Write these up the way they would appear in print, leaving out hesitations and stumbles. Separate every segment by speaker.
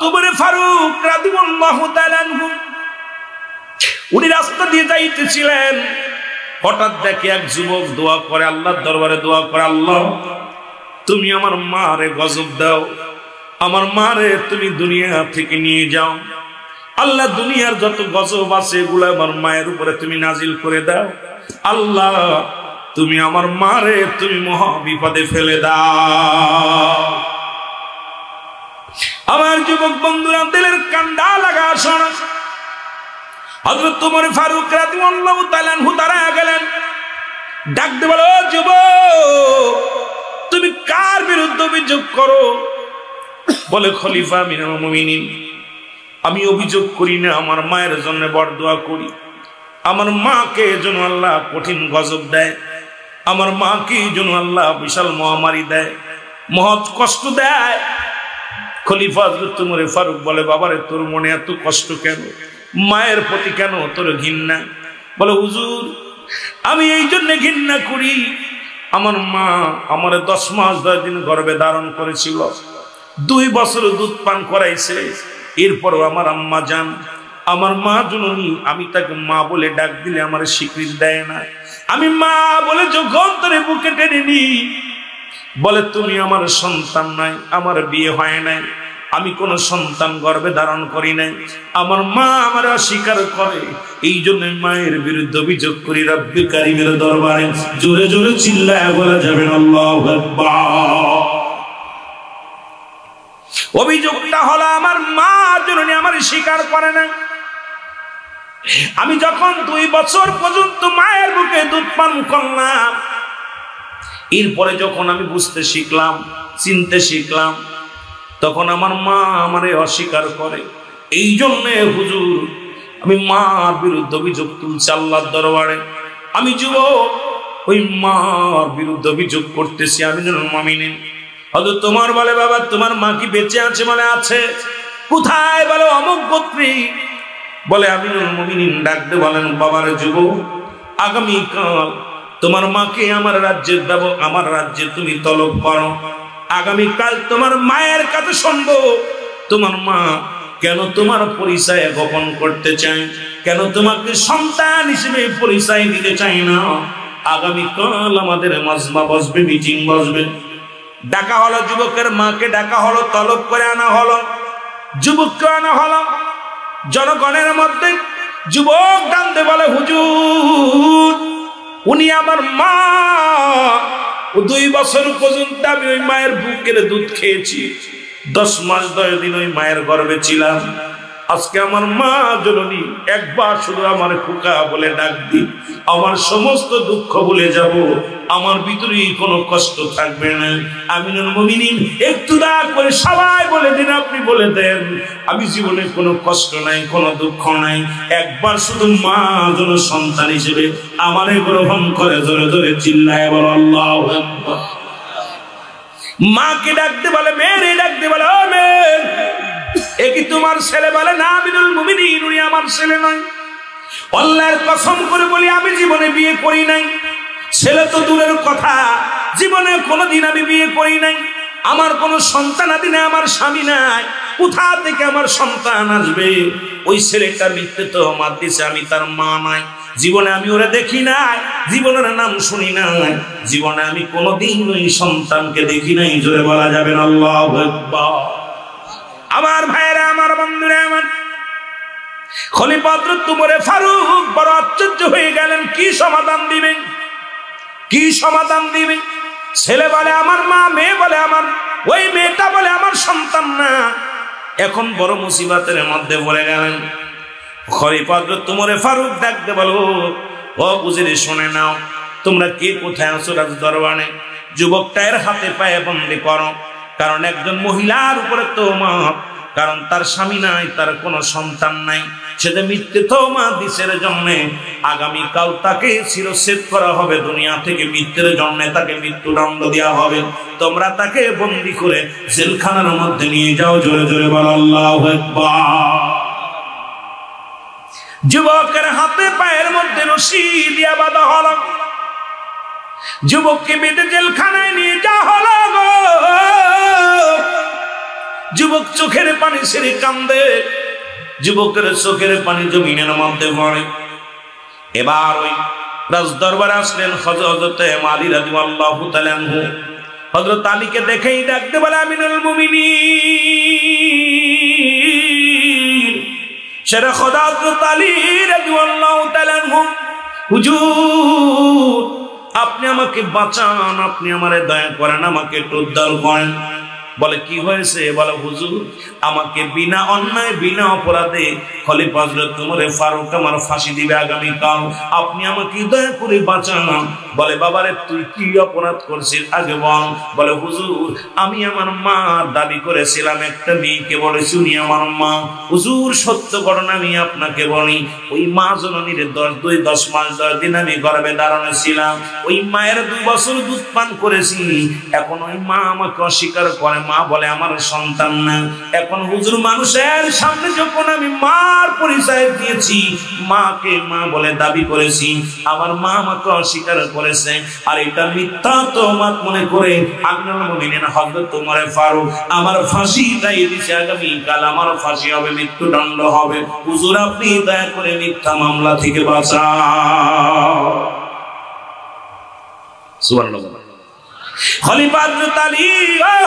Speaker 1: হযরত ওমর ফারুক রাদিয়াল্লাহু তাআলা আনহু উনি রাস্তা দিয়ে যাইতেছিলেন, হঠাৎ দেখে এক যুবক দোয়া করে, আল্লাহর দরবারে দোয়া করে, আল্লাহ তুমি আমার মারে গজব দাও, আমার মারে তুমি দুনিয়া থেকে নিয়ে যাও, আল্লাহ দুনিয়ার যত গজব আছে এগুলো আমার মায়ের উপরে তুমি নাজিল করে দাও, আল্লাহ তুমি আমার মারে তুমি মহা বিপদে ফেলে দাও। আমার যুবক বন্ধুরা দিলের কান্ডা লাগা শোনা, হযরত ওমর ফারুক রাদিয়াল্লাহু তাআলা আনহু দাঁড়ায় গেলেন, ডাক দিয়ে বলে, ও যুবক তুমি কার বিরুদ্ধে অভিযোগ করো? বলে, খলিফা আমিরুল মুমিনিন, আমি অভিযোগ করি না, আমার মায়ের জন্য বরদোয়া করি, আমার মাকে যেন আল্লাহ কঠিন গজব দেয়, আমার মাকে যেন আল্লাহ বিশাল মহামারী দেয়, মহৎ কষ্ট দেয়। খলিফা হযরত ওমর ফারুক বলে, বাবারে তোর মনে এত কষ্ট কেন, মায়ের প্রতি কেন তোর ঘৃণা? বলে, হুজুর আমি এই জন্য ঘৃণা করি, আমার মা আমার 10 মাস 10 দিন গর্ভে ধারণ করেছিল, 2 বছর দুধ পান করাইছে, এরপরও আমার আম্মা জান আমার মা জননী, আমি তাকে মা বলে ডাক দিলে আমার স্বীকৃতি দেয় না, আমি মা বলে যখন তোরে বুকে টেনে নি, বলে তুমি আমার সন্তান নাই, আমার বিয়ে হয় নাই, আমি কোন সন্তান গর্ভে ধারণ করি নাই, আমার মা আমার অস্বীকার করে, এই জন্য মায়ের বিরুদ্ধে অভিযোগ করি রব্বে কারীমের দরবারে। জোরে জোরে চিল্লায়া বলা যাবে না আল্লাহু আকবার। অভিযোগটা হলো আমার মা জননী আমার স্বীকার করে না, আমি যখন 2 বছর পর্যন্ত মায়ের বুকে দুধ পান করলাম, এরপরে যখন আমি বুঝতে শিখলাম, চিনতে শিখলাম, তখন আমার মা আমারে অস্বীকার করে, এই জন্য হুজুর আমি মার বিরুদ্ধে অভিযোগ তুলছি আল্লাহর দরবারে। আমি যুবক ওই মার বিরুদ্ধে অভিযোগ করতেছি। আমিনুল মুমিনিন হযরত তোমার বলে, বাবা তোমার মা কি বেঁচে আছে? বলে, আছে। কোথায়? বলে, অমুক গোত্রী। বলে, আমিনুল মুমিনিন ডাক দিয়ে বলেন, বাবারে যুবক, আগামীকাল তোমার মাকে আমার রাজ্যে দেব, আমার রাজ্যে তুমি তলব করো, আগামীকাল তোমার মায়ের কাছে শুনবো তোমার মা কেন তোমার পরিচয় গোপন করতে চায়, কেন তোমাকে সন্তান হিসেবে পরিচয় দিতে চায় না। আগামীকাল আমাদের মাজমা বসবে, মিটিং বসবে। ডাকা হলো, যুবকের মাকে ডাকা হলো, তলব করে আনা হলো, যুবককে আনা হলো। জনগণের মধ্যে যুবক ডাকতে বলে, হুজুর উনি আমার মা, 2 বছর পর্যন্ত আমি ওই মায়ের বুকের দুধ খেয়েছি, 10 মাস 10 দিন ওই মায়ের গর্ভে ছিলাম, আজকে আমার মা জননী একবার শুধু আমার খোকা বলে ডাক দি, আমার সমস্ত দুঃখ ভুলে যাব, আমার ভিতরে কোনো কষ্ট থাকবে না। আমিনুল মুমিনিন একটু দয়া করে সবাই বলে দিন, আপনি বলে দেন আমি জীবনে কোনো কষ্ট নাই, কোনো দুঃখ নাই, একবার শুধু মা যেন সন্তান হিসেবে আমারে গ্রহণ করে। জোরে জোরে চিল্লায় বলো আল্লাহু আকবার। মাকে ডাকতে বলে, মেয়েরে ডাকতে বলে, ও মেয়ে এ কি তোমার ছেলে? বলে, না আমিনুল মুমিনিন উনি আমার ছেলে নয়। আল্লাহর কসম করে বলি আমি জীবনে বিয়ে করি নাই, ছেলে তো দূরের কথা, জীবনে কোনোদিন আমি বিয়ে করি নাই, আমার কোনো সন্তান আদি নাই, আমার স্বামী নাই, কোথা থেকে আমার সন্তান আসবে? ওই ছেলেটা মিথ্যে তো আমার দিছে, আমি তার মা নাই, জীবনে আমি ওরা দেখি নাই, জীবনের নাম শুনি নাই, জীবনে আমি কোনোদিন ওই সন্তানকে দেখি নাই। জোরে বলা যাবে না আল্লাহু আকবার। আমার ভাইরা, আমার বন্ধুরা, আমার খলিফা হযরত ওমর ফারুক বড় আশ্চর্য হয়ে গেলেন, কি সমাধান দিবেন, কি সমাধান দিবেন? ছেলে বলে আমার মা, মেয়ে বলে আমার, ওই মেয়েটা বলে আমার সন্তান না। এখন বড় মুসিবতের মধ্যে পড়ে গেলেন। খলিফা হযরত ওমর ফারুক ডাকতে বলো, ও উজিরে শুনে নাও, তোমরা কে কোথায় আছো রাজ দরবারে? যুবকটার হাতে পায়ে বন্দি করো, কারণ একজন মহিলার উপরে তওহমত, কারণ তার স্বামী নাই, তার কোনো সন্তান নাই, সে যে মিথ্যে তওহমত দিছের জন্য আগামীকাল তাকে শিরচ্ছেদ করা হবে, দুনিয়া থেকে মৃত্যুর জন্য তাকে মৃত্যুদণ্ড দেওয়া হবে। তোমরা তাকে বন্দী করে জেলখানার মধ্যে নিয়ে যাও। জোরে জোরে বলো আল্লাহু আকবার। যুবকের হাতে পায়ের মধ্যে রশি দিয়া বাঁধা হলো, যুবককে বেঁধে জেলখানায় নিয়ে যাওয়া হলো গো। যুবক চোখের পানি ছেড়ে কান্দে, যুবকের চোখের পানি জমিনের মধ্যে পড়ে। এবার ওই রাজ দরবারে আসলেন হযরত আলী রাদিয়াল্লাহু তাআলা আনহু। হযরত আলীকে দেখেই ডাকতে বলে, আমিনুল মুমিনিন সেরা খোদা হযরত আলী রাদিয়াল্লাহু তাআলা আনহু, হুজুর আপনি আমাকে বাঁচান, আপনি আমারে দয়া করেন, আমাকে একটু উদ্ধার করেন। বলে কি হয়েছে? বলে হুজুর আমাকে বিনা অন্যায় বিনা অপরাধে খলিফা হযরত ওমর ফারুক আমার ফাঁসি দিবে আগামীকাল, আপনি আমাকে দয়া করে বাঁচান। বলে বাবারে তুই কি অপরাধ করছিস আগে বল। বলে হুজুর আমি আমার মা দাবি করেছিলাম একটা মেয়েকে, বলেছি উনি আমার মা। হুজুর সত্য ঘটনা আমি আপনাকে বলি, ওই মা জননীর 10 মাস 10 দিন আমি গর্ভে ধারণে ছিলাম, ওই মায়ের 2 বছর দুধ পান করেছি। এখন ওই মা আমাকে অস্বীকার করে, মা বলে আমার সন্তান না। এখন হুজুর মানুষের সামনে যখন আমি মার পরিচয় দিয়েছি, মাকে মা বলে দাবি করেছি, আমার মা আমাকে অস্বীকার করেছে, আর এটা মিথ্যা তহমত মনে করে আমিনুল মুমিনিন হযরত ওমর ফারুক আমার ফাঁসি দিয়ে দিয়েছে, আগামীকাল আমার ফাঁসি হবে, মৃত্যুদণ্ড হবে। হুজুর আপনি দয়া করে মিথ্যা মামলা থেকে বাঁচান। সুবহানাল্লাহ। খলিফা হযরত আলী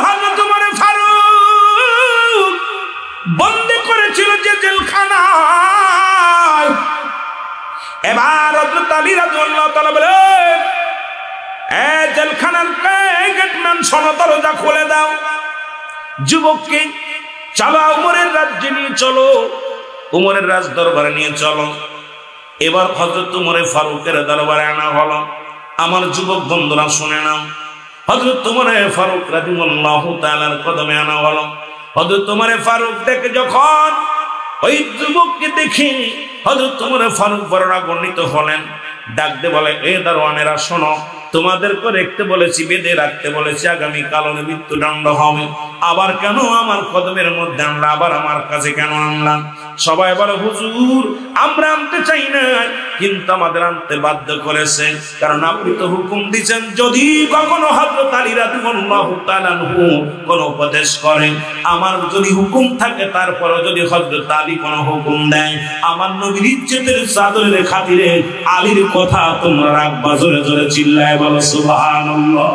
Speaker 1: হযরত ওমর ফারুক বন্দী করেছিল যে জেলখানায়। এবার হযরত আলী রাদিয়াল্লাহু তাআলা বলেন, এই জেলখানার গেটম্যান শোনো, দরজা খুলে দাও, যুবককে চলো ওমরের রাজ্যে নিয়ে চলো, ওমরের রাজ দরবারে নিয়ে চলো। এবার হযরত ওমর ফারুকের দরবারে আনা হলো। আমার যুবক বন্ধুরা শুনে নাও, হযরত ওমর ফারুক রাদিয়াল্লাহু তাআলার কদমে আনা হলো। হযরত ওমর ফারুক দেখে যখন ওই যুবককে দেখে হযরত ওমর ফারুক বড় রাগান্বিত হলেন। ডাকতে বলে, এ দারোয়ানেরা শোনো, তোমাদেরকে রাখতে বলেছি, বেঁধে রাখতে বলেছি, আগামীকাল মৃত্যুদণ্ড হবে, আবার কেন আমার কদমের মধ্যে আনলা, আবার আমার কাছে কেন আনলাম? সবাই বলে হুজুর আমরা আনতে চাই না, কিন্তু আমাদের আনতে বাধ্য করেছে, কারণ আপনি তো হুকুম দিয়েছেন যদি কখনো হযরত আলী রাদিয়াল্লাহু তাআলা আনহু কোন উপদেশ করেন, আমার যদি হুকুম থাকে তারপরে যদি হযরত আলী কোন হুকুম দেয়, আমার নবীর ইজ্জতের চাদরের খাতিরে আলীর কথা তোমরা রাখবা। জোরে জোরে চিল্লায় বলো সুবহানাল্লাহ।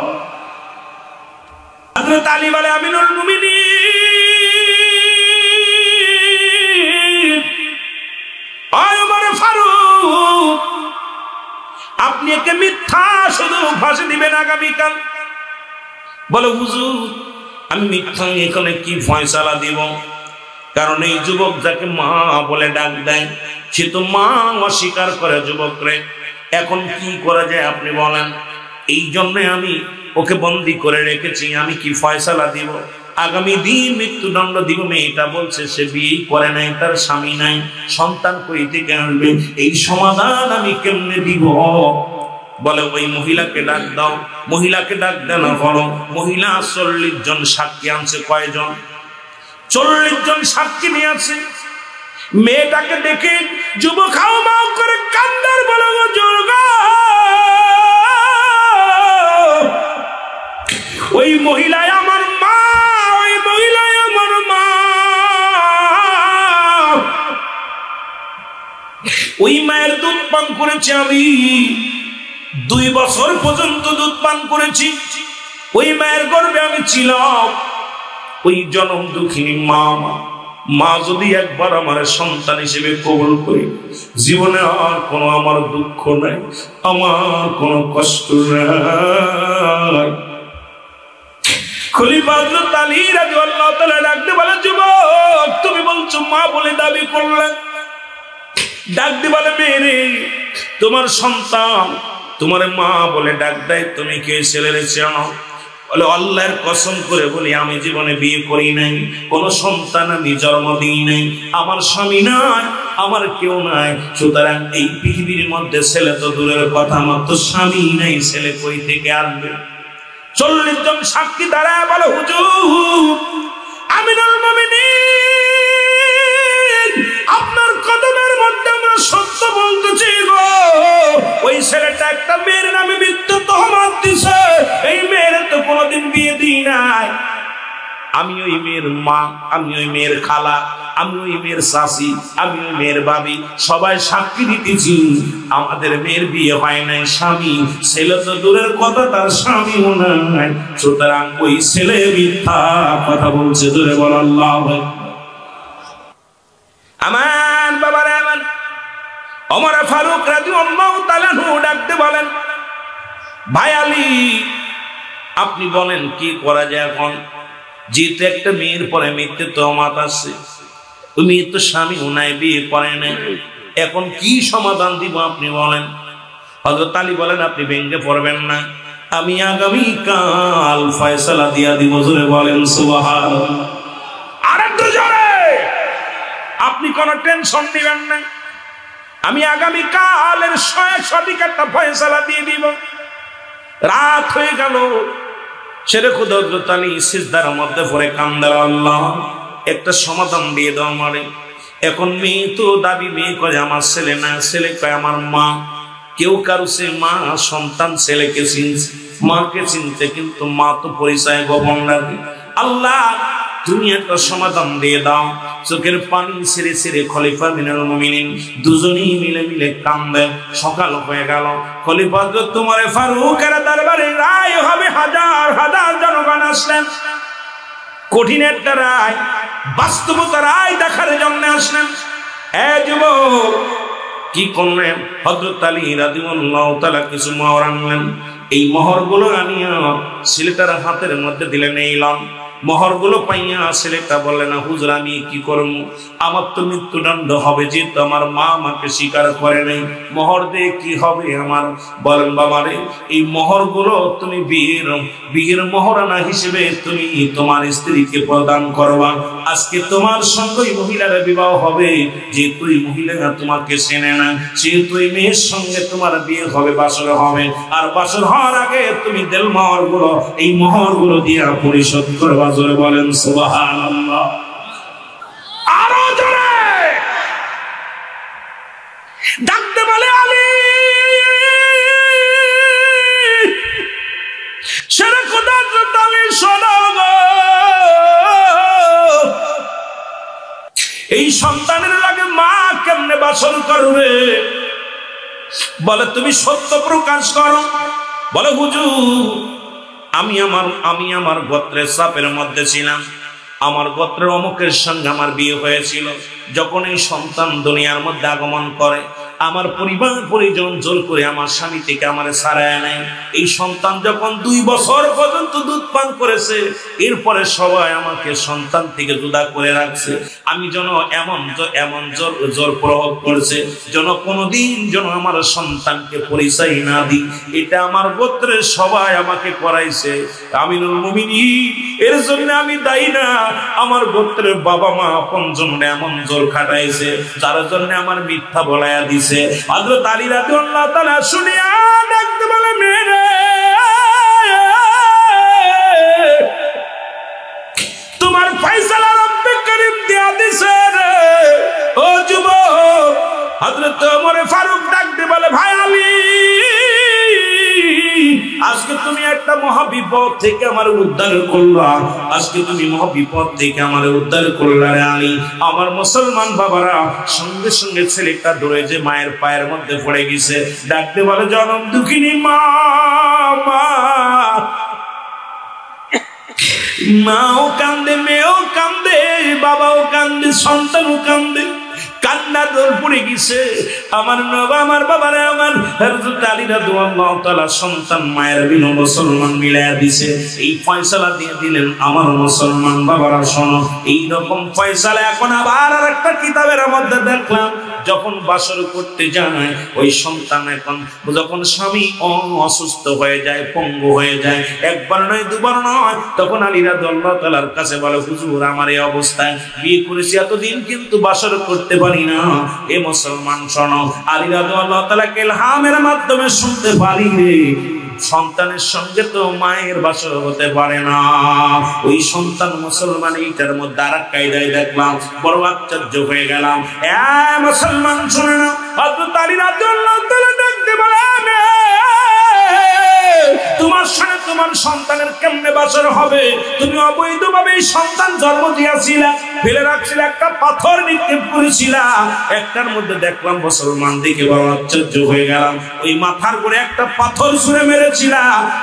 Speaker 1: হযরত আলী বলে, আমিনুল মুমিনিন ওমর ফারুক আপনি একে মিথ্যা শুধু ফাঁসি দিবেন আগামীকাল। বলে হুজুর আমি মিথ্যা এখানে কি ফয়সালা দিব? কারণ এই যুবক যাকে মা বলে ডাক দেয় সে তো মা অস্বীকার করে যুবকরে, এখন কি করা যায় আপনি বলেন? এই জন্য আমি ওকে বন্দী করে রেখেছি, আমি কি ফয়সালা দিব? আগামী দিন মৃত্যুদণ্ড দিব। মেয়েটা বলছে সে বিয়ে করে নাই, তার স্বামী নাই, সন্তান কই থেকে আনবে, এই সমাধান আমি কেমনে দিব? বলে ওই মহিলাকে ডাক দাও। মহিলাকে ডাক দেন হলো। মহিলা 40 জন সাক্ষী আনছে। কয়জন? 40 জন সাক্ষী নিয়ে আছে। মেয়েটাকে দেখে যুবক হাও মাও করে কান্দার বলে, ওই মহিলায় আমার মা, ওই মহিলায় আমার মা, ওই মায়ের দুধ পান করেছি আমি, 2 বছর পর্যন্ত দুধ পান করেছি, ওই মায়ের গর্ভে আমি ছিলাম। ওই জনম দুঃখিনী মা, মা যদি একবার আমার সন্তান হিসেবে কবুল করি, জীবনে আর কোনো আমার দুঃখ নাই, আমার কোনো কষ্ট নাই। খলিফা হযরত আলী রাদিয়াল্লাহু তাআলা ডাকতে বলে, যুবক তুমি বলছো মা বলে দাবি করলে, ডাকতে বলে মেয়ে তোমার সন্তান তোমার মা বলে ডাক দেয়, তুমি কে ছেলের চেনো? বলে আল্লাহর কসম করে বলি আমি জীবনে বিয়ে করি নাই, কোন সন্তান আমি জন্ম দিই নাই, আমার স্বামী নাই, আমার কেউ নাই, সুতরাং এই পৃথিবীর মধ্যে ছেলে তো দূরের কথা, আমার তো স্বামী নাই, ছেলে কই থেকে আসবে? 40 জন সাক্ষী দাঁড়ায় বলে, হুজুর আমিনুল মুমিনিন আপনার কদমের মধ্যে আমরা সত্য বলতেছি গো, ওই ছেলেটা একটা মেয়ের নামে মিথ্যা তহমত দিছে, এই মেয়ের তো কোনোদিন বিয়ে দিই নাই। আমি ওই মেয়ের মা, আমি ওই মেয়ের খালা, আমি ওই মেয়ের শাশি, আমি ওই মেয়ের ভাবি, সবাই সাক্ষী দিতেছি আমাদের মেয়ের বিয়ে হয় নাই। স্বামী ছেলে তো দূরের কথা, তার স্বামীও নাই। সুতরাং ওই ছেলে মিথ্যা কথা বলছে। দূরে বল আল্লাহু আকবার। আমার বাবারে, আমার ওমর ফারুক রাদিয়াল্লাহু তাআলা আনহু ডাকতে বলেন, ভাই আলী, আপনি বলেন কি করা যায় এখন? যেহেতু একটা মেয়ের পরে মিথ্যে তহমত আছে, তুমি তো স্বামী উনায় বিয়ে করে নাই, এখন কি সমাধান দিব আপনি বলেন? হযরত আলী বলেন, আপনি ভেঙে পড়বেন না, আমি আগামী কাল ফয়সালা দিয়া দিব। জোরে বলেন সুবহানাল্লাহ। আরেকটু জোরে। আপনি কোনো টেনশন নেবেন না, আমি আগামী কালের সঠিক একটা ফয়সালা দিয়ে দিব। রাত হয়ে গেল, শেরে খুদ হযরত আলী সিজদার মধ্যে পড়ে কান্দার, আল্লাহ একটা সমাধান দিয়ে দাও আমারে। এখন মেয়ে তো দাবি, মেয়ে কয় আমার ছেলে না, ছেলে কয় আমার মা। কেউ কারো সে মা সন্তান ছেলেকে চিনছে, মাকে চিনছে, কিন্তু মা তো পরিচয় গোপন রাখে। আল্লাহ তুমি একটা সমাধান দিয়ে দাও। চোখের পানি ছেড়ে ছেড়ে খলিফা মিনাল মুমিনিন দুজনেই মিলে মিলে কান্দে। সকাল হয়ে গেল, খলিফা তোমার ফারুকের দরবারে রায় হবে, হাজার হাজার জনগণ আসলেন। কঠিন একটা রায়, বাস্তবতা রায় দেখার জন্য আসলেন। যুবক কি করলেন? হযরত আলী রাদিয়াল্লাহু তাআলা কিছু মোহর আনলেন। এই মোহরগুলো আনিয়া ছেলেটার হাতের মধ্যে দিলেন। এইলাম মোহরগুলো পাইয়া ছেলেটা বললেন, না হুজুর আমি কি করব? আমার তো মৃত্যুদণ্ড হবে, যেহেতু আমার মা আমাকে স্বীকার করে নাই। মোহর দিয়ে কি হবে আমার? বলেন বাবারে, এই মোহরগুলো তুমি বিয়ের মোহরানা হিসেবে তুমি তোমার স্ত্রীকে প্রদান করবা। আজকে তোমার সঙ্গে মহিলার বিবাহ হবে, যেহেতু এই মহিলা তোমাকে চেনে না, সেহেতু এই মেয়ের সঙ্গে তোমার বিয়ে হবে, বাসর হবে। আর বাসর হওয়ার আগে তুমি দেল মোহরগুলো, এই মোহরগুলো দিয়ে পরিশোধ করবা। জোরে বলেন সুবহানাল্লাহ। আরো জোরে ডাকতে বলে আলী, শেরে খোদা হযরত আলী শোনো গো, এই সন্তানের লাগে মা কেমনে বাসর করবে? বলে তুমি সত্য প্রকাশ করো। বলে হুজুর, আমি আমার গোত্রের চাপের মধ্যে ছিলাম, আমার গোত্রের অমুকের সঙ্গে আমার বিয়ে হয়েছিল। যখন এই সন্তান দুনিয়ার মধ্যে আগমন করে, আমার পরিবার পরিজন জোর করে আমার স্বামী থেকে আমার ছাড়ায় নেয়। এই সন্তান যখন 2 বছর পর্যন্ত দুধ পান করেছে, এরপরে সবাই আমাকে সন্তান থেকে জুদা করে রাখছে। আমি যেন এমন জোর প্রয়োগ করছে যেন কোনোদিন যেন আমার সন্তানকে পরিচয় না দিই। এটা আমার গোত্রের সবাই আমাকে করাইছে। আমিনুল মুমিনিন, এর জন্য আমি দায়ী না। আমার গোত্রের বাবা মা আপনজন এমন জোর খাটাইছে, যার জন্য আমার মিথ্যা বলাইয়া দিছে। হযরত আলী রাদিয়াল্লাহু তাআলা শুনিয়া ডাকতে বলে, মেরে তোমার ফয়সালা রব্বে করিম দিয়া দিছে রে। ও যুবক, হযরত ওমর ফারুক ডাকতে বলে, ভাই আলী, আজকে তুমি একটা মহাবিপদ থেকে আমার উদ্ধার করলা। আজকে তুমি মহাবিপদ থেকে আমার উদ্ধার করলা রে আলী। আমার মুসলমান বাবারা সঙ্গে সঙ্গে ছেলেটা ধরে যে মায়ের পায়ের মধ্যে পড়ে গেছে, ডাকতে বলে, জনম দুঃখিনী মা, মাও কান্দে, মেয়েও কান্দে, বাবাও কান্দে, সন্তানও কান্দে। কান্না দোল পড়ে গেছে আমার নবা, আমার বাবারে, আমার হযরত আলী রাদিয়াল্লাহু তাআলা সন্তান মায়ের বিন মুসলমান মিলায়া দিছে। এই ফয়সালা দিয়ে দিলেন। আমার মুসলমান বাবারা শোনো, এই রকম ফয়সালা এখন আবার আরেকটা কিতাবের মধ্যে দেখলাম। যখন বাসর করতে যায় ওই সন্তান, এখন যখন স্বামী অসুস্থ হয়ে যায়, পঙ্গু হয়ে যায়, একবার নয় দুবার নয়, তখন আলী রাদিয়াল্লাহু তাআলার কাছে বলে, হুজুর আমার এই অবস্থায়, বিয়ে করেছি এতদিন কিন্তু বাসর করতে পারি না। এ মুসলমান শোনো, আলী রাদিয়াল্লাহু তাআলা ইলহামের মাধ্যমে শুনতে পারি রে, সন্তানের সঙ্গে তো মায়ের বাসর হতে পারে না। ওই সন্তান মুসলমান, এইটার মধ্যে আর এক কায়দায় দেখলাম, বড় আশ্চর্য হয়ে গেলাম। মুসলমান শুনে না, হযরত আলী রাদিয়াল্লাহু তাআলা দেখতে বলে, তোমার সাথে তোমার সন্তানের কেমনে বাসর হবে? তুমি অবৈধভাবে এই সন্তান জন্ম দিয়েছিলা, ফেলে রাখছিলে, একটা পাথর নিক্ষেপ করেছিলা। একটার মধ্যে দেখলাম মুসলমান দিকে বড় আশ্চর্য হয়ে গেলাম, ওই মাথার করে একটা পাথর ছুঁড়ে মেরেছিলা,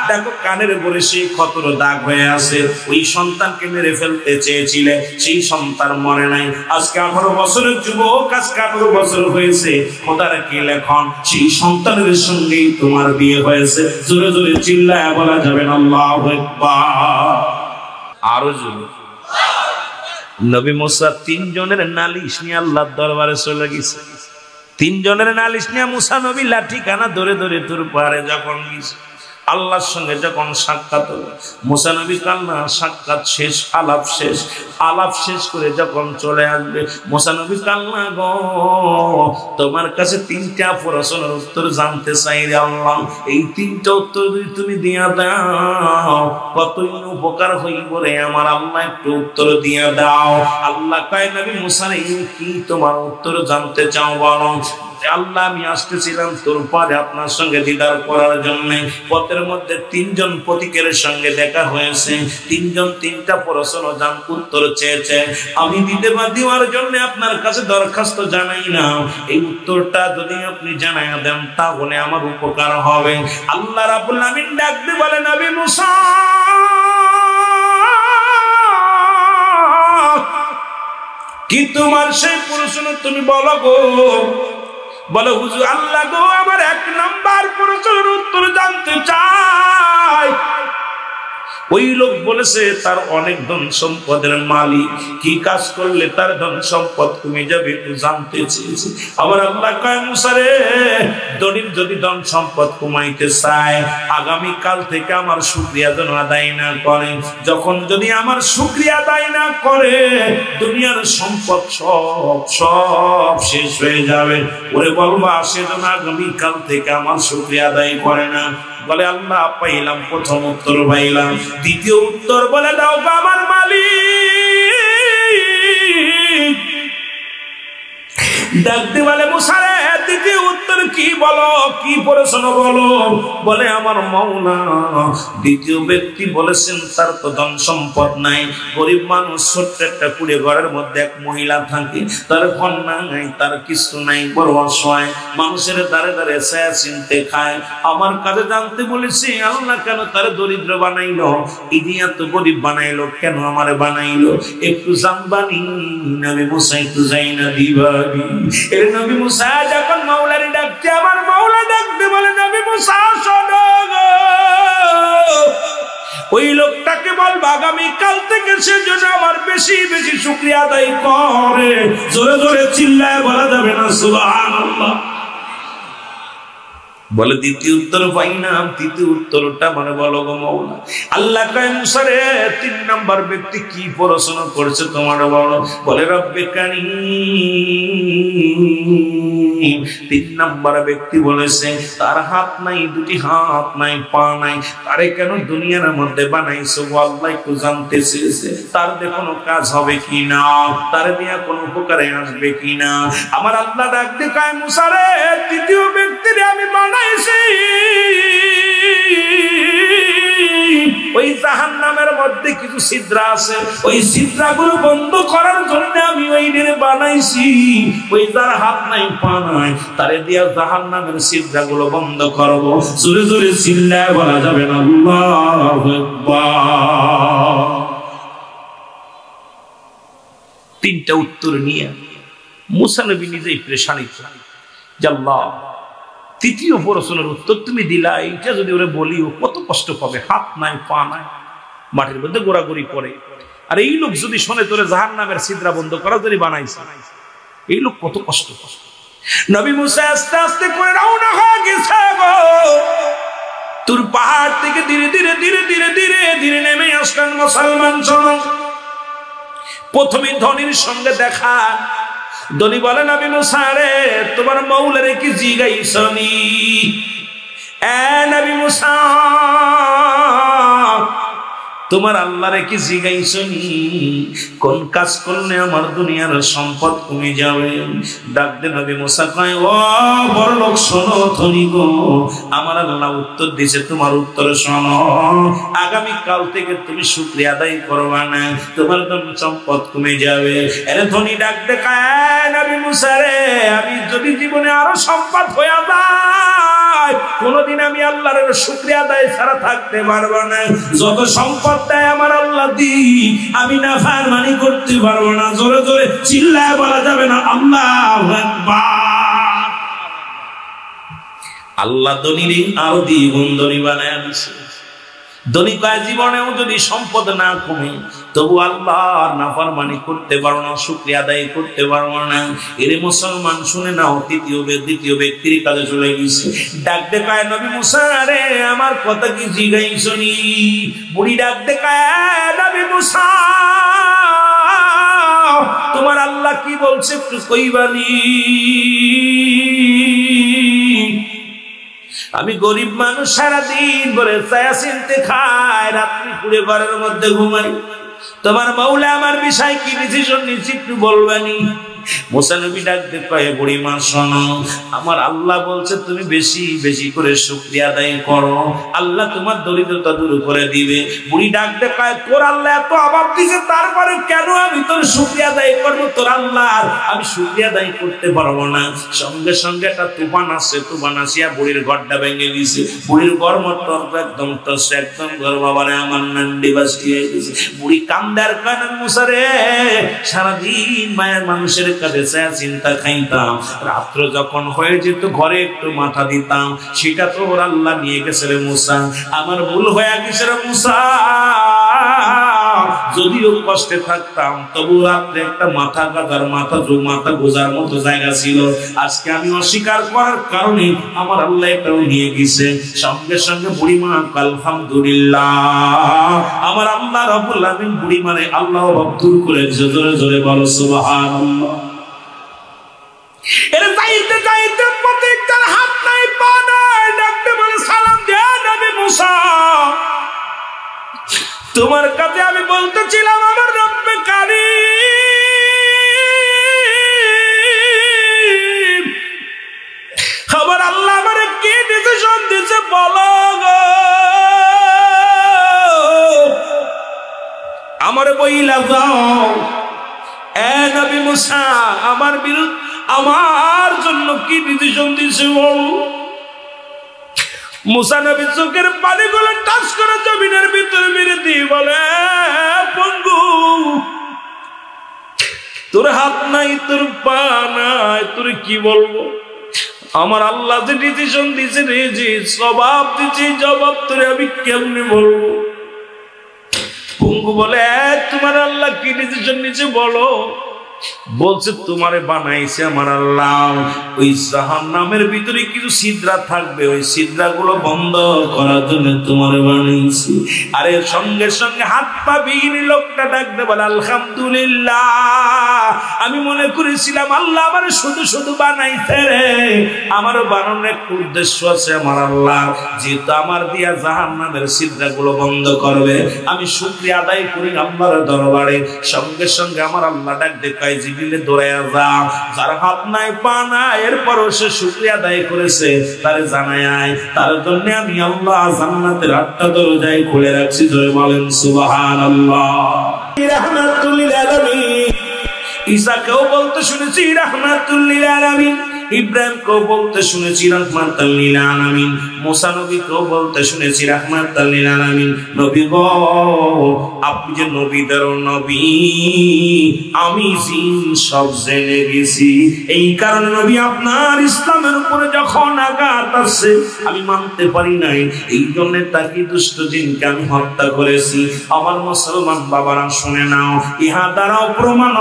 Speaker 1: দেখো কানের উপরে সেই ক্ষতর দাগ হয়ে আছে। ওই সন্তানকে মেরে ফেলতে চেয়েছিলে, সেই সন্তান মরে নাই। আজকে 18 বছরের যুবক, আজকে 18 বছর হয়েছে, খোদার কি লেখন, সেই সন্তানের সঙ্গেই তোমার বিয়ে হয়েছে। জোরে জোরে চিল্লায় বলা যাবে না আল্লাহু আকবার। আরো জোরে। নবী মুসা 3 জনের নালিশ নিয়ে আল্লাহর দরবারে চলে গেছে। 3 জনের নালিশ নিয়ে মুসা নবী লাঠি কানা ধরে ধরে তুর পাহাড়ে যখন গেছে, আল্লাহর সঙ্গে যখন সাক্ষাৎ হলো, মুসা নবী কান্না, সাক্ষাৎ শেষ, আলাপ শেষ, আলাপ শেষ করে যখন চলে আসবে, মুসা নবী কান্না, গো তোমার কাছে 3টা প্রশ্নের উত্তর জানতে চাই রে আল্লাহ, এই 3টা উত্তর যদি তুমি দিয়া দাও কতই উপকার হইব রে আমার আল্লাহ, একটু উত্তর দিয়া দাও। আল্লাহ কয়, নবী মুসা রে, কি তোমার উত্তর জানতে চাও বলো। আল্লাহ, আমি আসতেছিলাম তোর পারে আপনার সঙ্গে দিদার করার জন্য। পথের মধ্যে 3 জন প্রতীকের সঙ্গে দেখা হয়েছে, 3 জন 3টা প্রশ্ন উত্তর চেয়েছে। আমি দিতে বা দেওয়ার জন্য আপনার কাছে দরখাস্ত জানাই না, এই উত্তরটা যদি আপনি জানাই দেন তাহলে আমার উপকার হবে। আল্লাহ রাব্বুল আমিন ডাক দিয়ে বলে, নবী মুসা, কি তোমার সেই প্রশ্ন, তুমি বলো গো। বলে, হুজুর আল্লাহ গো, আমার 1 নাম্বার প্রশ্নের উত্তর জানতে চাই। ওই লোক বলেছে তার অনেক ধন সম্পদের মালিক, কি কাজ করলে তার ধন সম্পদ কমে যাবে, একটু জানতে চেয়েছে। আবার আল্লাহ কয়, মুসা রে, দলিল যদি ধন সম্পদ কমাইতে চায়, আগামী কাল থেকে আমার শুকরিয়া যেন আদায় না করে। যখন যদি আমার শুকরিয়া আদায় না করে, দুনিয়ার সম্পদ সব সব শেষ হয়ে যাবে। ওরে বলবা, সে যেন আগামী কাল থেকে আমার শুকরিয়া আদায় করে না। বলে, আল্লাহ পাইলাম, প্রথম উত্তর পাইলাম। দ্বিতীয় উত্তর বলে দাও আমার মালিক। ডাকতে বলে, মুসা রে, দ্বিতীয় উত্তর কি বলো, কি প্রশ্ন বলো। বলে, আমার মাওলা। দ্বিতীয় ব্যক্তি বলেছেন তার তো ধন সম্পদ নাই, গরিব মানুষ, ছোট্ট একটা কুড়ে ঘরের মধ্যে এক মহিলা থাকে, তার কন্যা নাই, তার কিছু নাই, বড় অসহায়, মানুষের দ্বারে দ্বারে ছায়া চিনতে খায়। আমার কাছে জানতে বলেছি, আল্লাহ কেন তার দরিদ্র বানাইলো, ইনি এত গরিব বানাইলো কেন, আমারে বানাইলো, একটু জানবানি। নবী মুসা একটু যাই না দিবানি। এর নবী মুসা যখন মাওলারে ডাকছে, আমার মাওলা ডাকতে বলে, নবী মুসা শোনো গো, ওই লোকটাকে বলবা আগামী কাল থেকে সে যেন আমার বেশি বেশি শুকরিয়া আদায় করে। জোরে জোরে চিল্লায় বলা যাবে না সুবহানাল্লাহ। বলে, দ্বিতীয় উত্তর পাই না, তৃতীয় উত্তরটা মানে বলো গো মাওলা। আল্লাহ কয়, মুসা রে, 3 নাম্বার ব্যক্তি কি প্রশ্ন করছে তোমার বলো। বলে, রব্বে কারীম। 3 নাম্বার ব্যক্তি বলেছে তার হাত নাই, 2টি হাত নাই, পা নাই, তারে কেন দুনিয়ার মধ্যে বানাইছো আল্লাহ একটু জানতে চেয়েছে। তার দিয়ে কোনো কাজ হবে কিনা, তার দিয়ে কোনো উপকারে আসবে কিনা। আমার আল্লাহ ডাক দিয়ে কয়, মুসা রে, তৃতীয় ব্যক্তিরে আমি বানাইছি ওই জাহান্নামের মধ্যে কিছু ছিদ্র আছে, ওই ছিদ্রগুলো বন্ধ করার জন্য আমি ওইদের বানাইছি। ওই যার হাত নাই, পা নাই, তারে দিয়া জাহান্নামের ছিদ্রগুলো বন্ধ করব। জোরে জোরে চিল্লায় বলা যাবে না আল্লাহু আকবার। 3টা উত্তর নিয়ে মুসা নবী নিজেই পেরেশানিত, আল্লাহ, তৃতীয় প্রশ্নের উত্তর তুমি দিলা, এইটা যদি ওরে বলি ও কত কষ্ট পাবে, হাত নাই, পা নাই, মাটির মধ্যে গোড়াগড়ি করে। আর এই লোক যদি শোনে তোরে জাহান্নামের ছিদ্র বন্ধ করা যদি বানাইছে, এই লোক কত কষ্ট পাবে। নবী মুসা আস্তে আস্তে করে রওনা হয়ে গেছে গো। তুর পাহাড় থেকে ধীরে ধীরে ধীরে ধীরে ধীরে ধীরে নেমে আসলেন মুসলমান। শোনো, প্রথমে ধনীর সঙ্গে দেখা। ধনী বলে, নবী মুসা রে, তোমার মাওলারে কি জিগাইছনি? এ নবী মুসা, তোমার আল্লাহরে কি জিগাইছনি কোন কাজ করলে আমার দুনিয়ার সম্পদ কমে যাবে? ডাক দে নবী মুসা কয়, ও বড় লোক শোনো ধনী গো, আমার আল্লাহ উত্তর দিয়েছে, তোমার উত্তর শোনো। আগামী কাল থেকে তুমি শুকরিয়া আদায় করবা না, তোমার ধন সম্পদ কমে যাবে। আরে ধনী ডাক দে কয়, নবী মুসা রে, আমি যদি জীবনে আরো সম্পদ হয়ে যায় কোনদিন আমি আল্লাহর শুকরিয়া আদায় ছাড়া থাকতে পারবো না। যত সম্পদ দেয় আমার আল্লাহ দি, আমি নাফরমানি করতে পারবো না। জোরে জোরে চিল্লায় বলা যাবে না আল্লাহু আকবার। আল্লাহ ধনীরে আরো দ্বিগুণ ধনী বানায় দিয়েছে। ধনী কয়, জীবনেও যদি সম্পদ না কমে তবু আল্লাহর নাফরমানি করতে পারো না, শুকরিয়া আদায় করতে পারবো না। এর মুসলমান শুনে নাও, দ্বিতীয় ব্যক্তির কাছে চলে গেছে। ডাক দে কয়, নবী মুসা রে, আমার কথা কি জিগাইছনি? বুড়ি ডাক দে কয়, নবী মুসা, তোমার আল্লাহ কি বলছে একটু কইবানি? আমি গরিব মানুষ, সারাদিন ভরে ছায়া চিনতে খায়, রাত্রি পুড়ে ঘরের মধ্যে ঘুমাই। তোমার মাওলা আমার বিষয় কি ডিসিশন নিচ্ছে একটু বলবানি? মুসা নবী ডাক দে কয়, বুড়ি মা শোনো, আমার আল্লাহ বলছে তুমি বেশি বেশি করে শুকরিয়া আদায় করো, আল্লাহ তোমার দরিদ্রতা দূর করে দিবে। বুড়ি ডাক দে কয়, তোর আল্লাহ এত অভাব দিছে, তারপরে কেন আমি তোর শুকরিয়া আদায় করবো? তোর আল্লাহ আমি শুকরিয়া আদায় করতে পারবো না। সঙ্গে সঙ্গে একটা তুফান আসছে, তুফান আসিয়া বুড়ির ঘরটা ভেঙে দিয়েছে। বুড়ির ঘর মতো একদম টসে, একদম ঘর বাবারে আমার নান্ডি বাসিয়ে গেছে। বুড়ি কান্দার কানন, মুসা রে, সারাদিন মায়ের মানুষের কাছে চিন্তা খাইতাম, রাত্র যখন হয়ে যেত ঘরে একটু মাথা দিতাম, সেটা তো ওর আল্লাহ নিয়ে গেছে রে মুসা, আমার ভুল হয়ে গেছে রে মুসা। যদিও কষ্টে থাকতাম তবু রাত্রে একটা মাথা গাদার মাথা গোজার মতো জায়গা ছিল। আজকে আমি অস্বীকার করার কারণে আমার আল্লাহ এটাও নিয়ে গেছে। সঙ্গে সঙ্গে বুড়িমা আলহামদুলিল্লাহ, আমার আল্লাহ রাব্বুল আলামিন বুড়িমারে আল্লাহ দূর করে জোরে জোরে বলো সুবহানাল্লাহ। এর যাইতে যাইতে প্রত্যেকটার হাত নাই পা নাই, ডাকতে বলে, সালাম দে নবী মুসা, তোমার কাছে আমি বলতেছিলাম আমার রব্বে কারীম, আমার আল্লাহ আমারে কি ডিসিশন দিয়েছে বলো গো, আমারে বইলা যাও। এ নবী মুসা, আমার বিরুদ্ধে আমার জন্য কি ডিসিশন দিয়েছে বলো? মুসা নবী চোখের পানিগুলো টাচ করে জমিনের ভিতরে মেরে দিয়ে বলে, বন্ধু, তোর হাত নাই, তোর পা নাই, তোর কি বলবো? আমার আল্লাহ যে ডিসিশন দিয়েছে রে, যে জবাব দিয়েছে, জবাব তোরে আমি কেমনে বলবো? পঙ্গু বলে, তোমার আল্লাহ কি ডিসিশন নিয়েছে বলো? বলছে, তোমারে বানাইছে আমার আল্লাহ, ওই জাহান্নামের ভিতরে কিছু ছিদ্রা থাকবে, ওই ছিদ্রাগুলো বন্ধ করার জন্য তোমারে বানাইছে। আরে সঙ্গে সঙ্গে হাত পা বিহীন লোকটা ডাকতে বলে, আলহামদুলিল্লাহ, আমি মনে করেছিলাম আল্লাহ আমার শুধু শুধু বানাইছে রে, আমারও বানানোর একটা উদ্দেশ্য আছে আমার আল্লাহ, যেহেতু আমার দিয়া জাহান্নামের ছিদ্রাগুলো বন্ধ করবে, আমি শুকরিয়া আদায় করি আল্লাহর দরবারে। সঙ্গে সঙ্গে আমার আল্লাহ ডাক দেখায়, জিবরিলে দৌড়ায়া যা, যার হাত নাই পা নাই এরপরও সে শুকরিয়া আদায় করেছে, তারে জানায়, তার জন্য আমি আল্লাহ জান্নাতের 8টা দরজায় খুলে রাখছি। জোরে বলেন সুবহানাল্লাহ। রাহমাতুল লিল আলামিন। ঈসাকেও বলতে শুনেছি রাহমাতুল লিল আলামিন, ইব্রাহিমকেও বলতে শুনেছি রাহমাতুল লিল আলামিন, মুসা নবীকেও বলতে শুনেছি রাহমাতুল লিল আলামিন। নবী গো, আপনি যে নবীদের নবী, আমি জিন সব জেনে গেছি। এই কারণে নবী আপনার ইসলামের উপরে যখন আঘাত আসছে আমি মানতে পারি নাই, এই জন্য তাকে দুষ্ট জিনকে আমি হত্যা করেছি। আমার মুসলমান বাবারা শুনে নাও, ইহা দ্বারাও প্রমাণ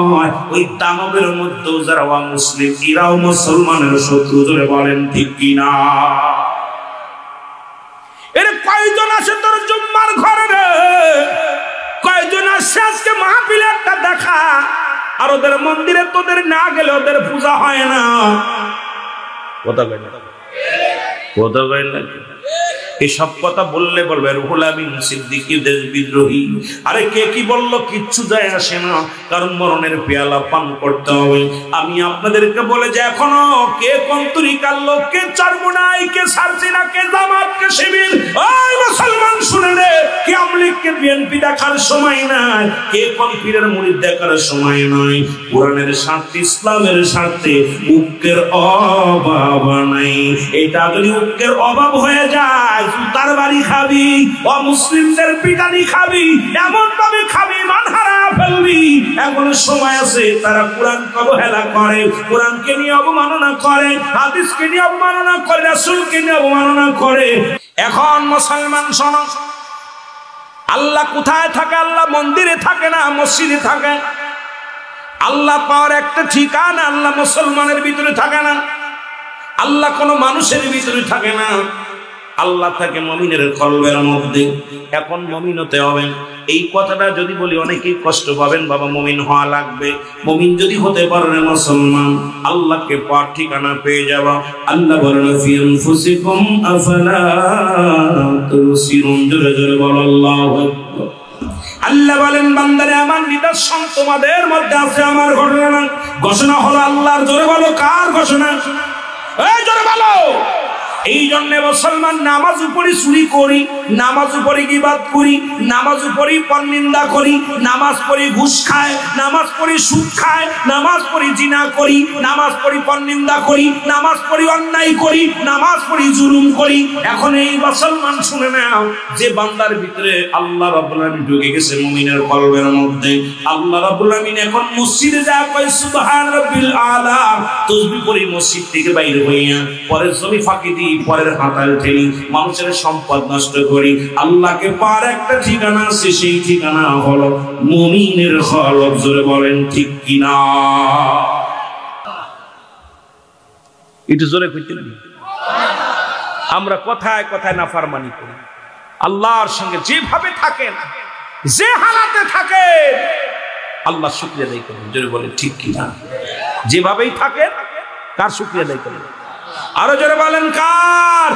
Speaker 1: হয় ওই দানবের মধ্যেও যারা মুসলিম, এরাও মুসলমানের শত্রু। ধরে বলেন ঠিক কিনা? এর কয়জন আসে তোর জুম্মার ঘরে রে? কয়জন আসে আজকে মাহফিলে একটা দেখা, আর ওদের মন্দিরে তোদের না গেলে ওদের পূজা হয় না। কথা কয় না? এসব কথা বললে বলবে রুহুল আমিন সিদ্দিকী দেশ বিদ্রোহী। আরে কে কি বললো কিচ্ছু যায় আসে না, কারণ মরণের পেয়ালা পান করতে হবে। আমি আপনাদেরকে বলে যে এখনো কে কোন তরিকার লোক, কে চরমোনাই, কে সারসিনা, কে জামাত, কে শিবির, ওই মুসলমান শুনে নে, কে আমলিক, কে বিএনপি দেখার সময় নাই, কে কোন পীরের মুরিদ দেখার সময় নাই। কোরআনের স্বার্থে, ইসলামের স্বার্থে উক্কের অভাব নাই। এটা যদি উক্কের অভাব হয়ে যায়, তার বাড়ি খাবি, অমুসলিমদের পিটানি খাবি, এমন ভাবে খাবি মান হারা ফেলবি। এখন সময় আছে, তারা কোরআনকে অবহেলা করে, কোরআনকে নিয়ে অবমাননা করে, হাদিসকে নিয়ে অবমাননা করে, রাসূলকে নিয়ে অবমাননা করে। এখন মুসলমান শোনো, আল্লাহ কোথায় থাকে? আল্লাহ মন্দিরে থাকে না মসজিদে থাকে? আল্লাহ পাওয়ার একটা ঠিকানা আল্লাহ মুসলমানের ভিতরে থাকে না, আল্লাহ কোনো মানুষের ভিতরে থাকে না, আল্লাহ থাকে মুমিনের কলবের মধ্যে। এখন মুমিন হতে হবে। এই কথাটা যদি বলি অনেকেই কষ্ট পাবেন, বাবা মুমিন হওয়া লাগবে। মুমিন যদি হতে পারে মুসলমান, আল্লাহকে পাওয়ার ঠিকানা পেয়ে যাবা। আল্লাহ বলেন ফি আনফুসিকুম আফালা তুবসিরুন, জোরে জোরে বল আল্লাহু আকবার। আল্লাহ বলেন বান্দারে আমার নিদর্শন তোমাদের মধ্যে আছে, আমার ঘটনা। ঘোষণা হলো আল্লাহর, জোরে বলো কার ঘোষণা? এই জোরে বলো। এই জন্য মুসলমান নামাজ উপরে চুরি করি, নামাজ উপরে গীবাত করি, নামাজ উপরে পরনিন্দা করি, নামাজ পড়ি ঘুষ খায়, নামাজ পড়ি সুদ খায়, নামাজ পড়ি জিনা করি, নামাজ পড়ি পরনিন্দা করি, নামাজ পড়ি অন্যায় করি, নামাজ পড়ি জুলুম করি। এখন এই মুসলমান শুনে নাও, যে বান্দার ভিতরে আল্লাহ রাব্বুল আলামিন ঢুকে গেছে মুমিনের কলবের মধ্যে, আল্লাহ রাব্বুল আলামিন এখন মসজিদে যা কয় সুবহান রাব্বিল আলা, তাসবিহ পড়ি মসজিদ থেকে বাইরে হইয়া, পরে জমি ফাঁকি দিই, পরের হাতাল ঠেলি, মানুষের সম্পদ নষ্ট করি। আল্লাহকে পার একটা ঠিকানা আছে, সেই ঠিকানা হলো মুমিনের কলব। জোরে বলেন ঠিক কিনা? একটু জোরে কইতে। আমরা কথায় কথায় নাফরমানি করি। আল্লাহর সঙ্গে যেভাবে থাকেন, যে হালাতে থাকেন, আল্লাহ শুকরিয়া আদায় করুন। জোরে বলেন ঠিক কিনা? যেভাবেই থাকেন, কার শুকরিয়া আদায় করুন? আরো জোরে বলেন কার?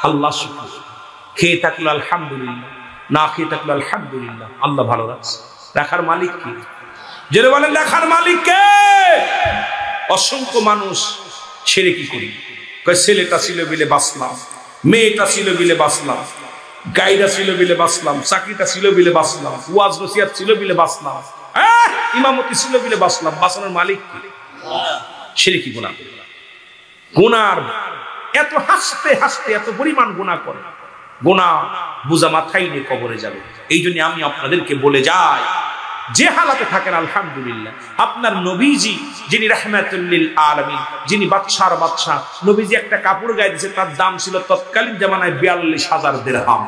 Speaker 1: আল্লাহ শুকরিয়া। খেয়ে থাকলো আলহামদুলিল্লাহ, না খেয়ে থাকলো আলহামদুলিল্লাহ, আল্লাহ ভালো রাখছে। রাখার মালিক কি? জোরে বলেন রাখার মালিক কে? অসংখ্য মানুষ ছেড়ে কি করি, কয় ছেলেটা ছিল বিলে বাঁচলাম, মেয়েটা ছিল বিলে বাঁচলাম, গাইডা ছিল বিলে বাঁচলাম, চাকরিটা ছিল বিলে বাঁচলাম, ওয়াজ নসিহত ছিল বিলে বাঁচলাম, ইমামতি ছিল বিলে বাঁচলাম। বাঁচানোর মালিক কি? ছেড়ে কি গুনাহ, গুনার এত হাসতে হাসতে এত পরিমাণ গুনাহ করে, গুনাহ বুঝা মাথায় নিয়ে কবরে যাবে। এই জন্য আমি আপনাদেরকে বলে যাই, যে হালাতে থাকেন আলহামদুলিল্লাহ। আপনার নবীজি যিনি রাহমাতুল লিল আলামিন, যিনি বাদশার বাদশা, নবীজি একটা কাপড় গায়ে দিয়েছে, তার দাম ছিল তৎকালীন জামানায় ৪২,০০০ দিরহাম।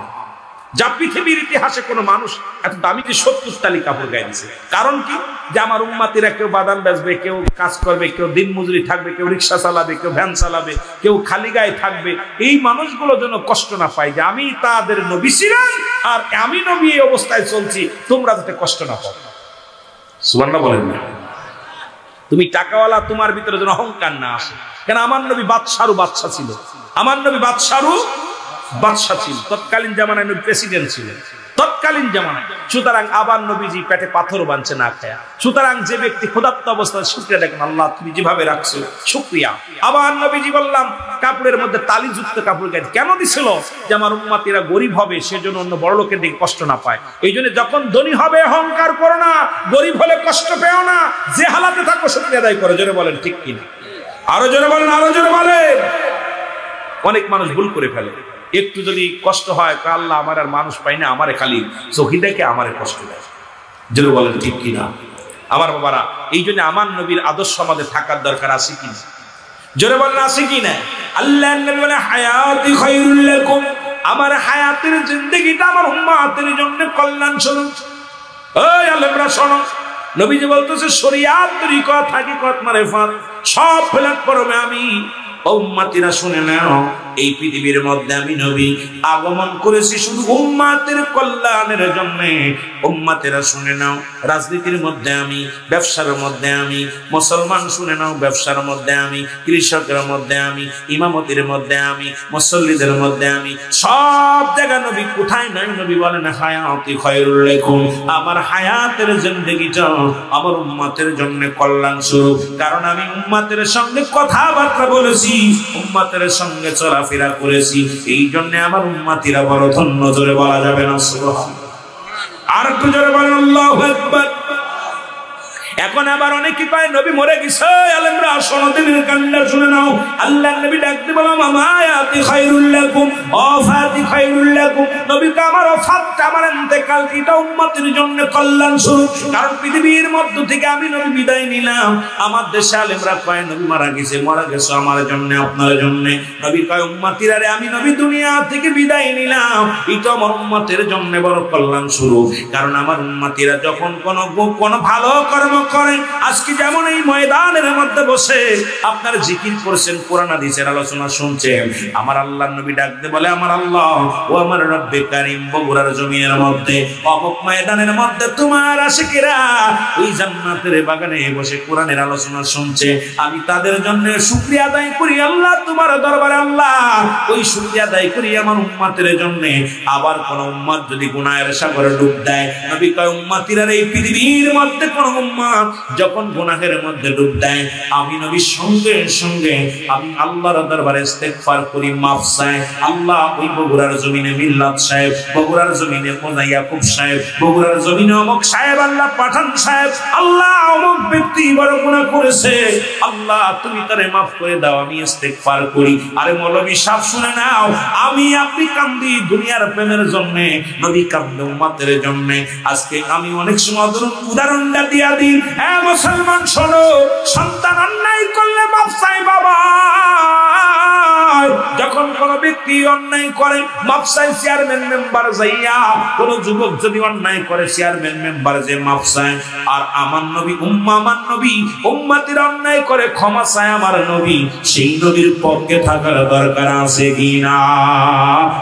Speaker 1: যা পৃথিবীর ইতিহাসে কোনো মানুষ এত দামি যে ৭০ তালি কাপড় গায়ে দিয়েছে। কারণ কি? যে আমার উম্মতিরা কেউ বাদাম বেচবে, কেউ কাজ করবে, কেউ দিন মজুরি থাকবে, কেউ রিক্সা চালাবে, কেউ ভ্যান চালাবে, কেউ খালি গায়ে থাকবে। এই মানুষগুলো যেন কষ্ট না পায় যে আমি তাদের নবী ছিলাম আর আমি নবী এই অবস্থায় চলছি, তোমরা যাতে কষ্ট না পাও। সুবহানাল্লাহ বলেন না? তুমি টাকাওয়ালা, তোমার ভিতরে যেন অহংকার না আসে। কেন? আমার নবী বাদশারু বাদশা ছিল, আমার নবী বাদশারু বাদশা ছিল, তৎকালীন জামানায় নবী প্রেসিডেন্ট ছিলেন, তৎকালীন জামানায়। সুতরাং আবার নবীজি পেটে পাথর বানছে না খায়া। সুতরাং যে ব্যক্তি ক্ষুধার্ত অবস্থায় শুকরিয়া দেখেন, আল্লাহ তুমি যেভাবে রাখছো শুকরিয়া। আবার নবীজি বললাম কাপড়ের মধ্যে তালিযুক্ত কাপড় গায়ে কেন দিছিল? যে আমার উম্মতিরা গরিব হবে, সেজন্য অন্য বড় লোকের দিকে কষ্ট না পায়। এই জন্য যখন ধনী হবে অহংকার করো না, গরিব হলে কষ্ট পেও না, যে হালাতে থাকো শুকরিয়া আদায় করো। জোরে বলেন ঠিক কিনা? আরো জোরে বলেন, আরো জোরে বলেন। অনেক মানুষ ভুল করে ফেলে, একটু যদি কষ্ট হয়, আল্লাহ আমার আর মানুষ পাই না, আমারে খালি চোখি দেখে আমারে কষ্ট দেয়। জোরে বলেন ঠিক কিনা? আমার বাবারা, এই জন্য আমার নবীর আদর্শ আমাদের থাকার দরকার আছে কিনা? জোরে বলেন আছে কিনা? আল্লাহ নবী বলে হায়াতি খায়রুল লাকুম, আমার হায়াতের জিন্দেগিটা আমার উম্মতের জন্য কল্যাণ। শুনুন ওই আলেমরা শোনো, নবীজি বলতেছে শরিয়াত তরিকত হাকিকত মারিফাত সব ফেলাত পরমে আমি। উম্মতিরা শুনে নাও, এই পৃথিবীর মধ্যে আমি নবী আগমন করেছি শুধু উম্মতের কল্যাণের জন্য। উম্মতেরা শুনে নাও, রাজনীতির মধ্যে আমি, ব্যবসার মধ্যে আমি, মুসলমান শুনে নাও, ব্যবসার মধ্যে আমি, কৃষকের মধ্যে আমি, ইমামতির মধ্যে আমি, মুসল্লিদের মধ্যে আমি, সব জায়গা নবী। কোথায় নাই নবী বলেন হায়াতি খায়রুল লাকুম, আমার হায়াতের জিন্দেগিটা আমার উম্মতের জন্য কল্যাণ স্বরূপ। কারণ আমি উম্মতের সঙ্গে কথাবার্তা বলেছি, উম্মতের সঙ্গে চলাফেরা করেছি, এই জন্য আমার উম্মতিরা বড় ধন্য। জোরে বলা যাবে না সুবহানাল্লাহ? আর একটু জোরে বলেন আল্লাহু আকবার। এখন আবার অনেকে কয় নবী মরে গেছে, আলেমরা শোনো, দিনের কান্না শুনে নাও। আল্লাহর নবী ডাকতে বলো মামায়াতি খায়রুল লাকুম, ওয়াফাতি খায়রুল লাকুম। নবী কা আমার ওয়াফাতটা, আমার ইন্তেকাল, এটা উম্মতের জন্য কল্যাণ স্বরূপ। কারণ পৃথিবীর মধ্য থেকে আমি নবী বিদায় নিলাম। আমার দেশে আলেমরা কয় নবী মারা গেছে, মারা গেছে আমার জন্য, আপনার জন্য। নবী কয় উম্মতিরা রে, আমি নবী দুনিয়া থেকে বিদায় নিলাম, এটা আমার উম্মতের জন্য বড় কল্যাণ স্বরূপ। কারণ আমার উম্মতিরা যখন কোনো ভালো কর্ম করে, আজকে যেমন এই ময়দানের মধ্যে বসে আপনার জিকির করছেন, কোরআন হাদিসের আলোচনা শুনছেন, আমার আল্লাহর নবী ডাকতে বলে আমার আল্লাহ ও আমার রব্বে কারীম, বগুড়ার জমিনের মধ্যে অমুক ময়দানের মধ্যে তোমার আশিকেরা ওই জান্নাতের বাগানে বসে কোরআনের আলোচনা শুনছে, আমি তাদের জন্য শুকরিয়া আদায় করি আল্লাহ তোমার দরবারে। আল্লাহ ওই শুকরিয়া আদায় করি আমার উম্মতের জন্য। আবার কোন উম্মত যদি গুনাহের সাগরে ডুব দেয়, নবী কয় উম্মতিরা এই পৃথিবীর মধ্যে কোন উম্মত যখন গুনাহের মধ্যে ডুব দেয়, আমি নবী সঙ্গে সঙ্গে আমি আল্লাহর দরবারে ইস্তেগফার করি, মাফ চাই। আল্লাহ ওই বগুড়ার জমিনে মিল্লাত সাহেব, বগুড়ার জমিনে মোল্লা ইয়াকুব সাহেব, বগুড়ার জমিনে অমুক সাহেব, আল্লাহ পাঠান সাহেব, আল্লাহ অমুক ব্যক্তি বড় গুনাহ করেছে, আল্লাহ তুমি তারে মাফ করে দাও, আমি ইস্তেগফার করি। আরে মৌলভী সাহেব শুনে নাও, আমি আপনি কান্দি দুনিয়ার প্রেমের জন্য, নবী কান্দে উম্মতের জন্য। আজকে আমি অনেক সময় উদাহরণটা দিয়া দিই, হ্যাঁ মুসলমান শোনো, সন্তান অন্যায় করলে মাফ চাই বাবা। যখন কোন ব্যক্তি অন্যায় করে মাফ চাই চেয়ারম্যান মেম্বার যাইয়া, কোন যুবক যদি অন্যায় করে চেয়ারম্যান মেম্বার যে মাফ চায়। আর আমার নবী আমার নবী উম্মতির অন্যায় করে ক্ষমা চায় আমার নবী, সেই নবীর পক্ষে থাকার দরকার আছে কিনা?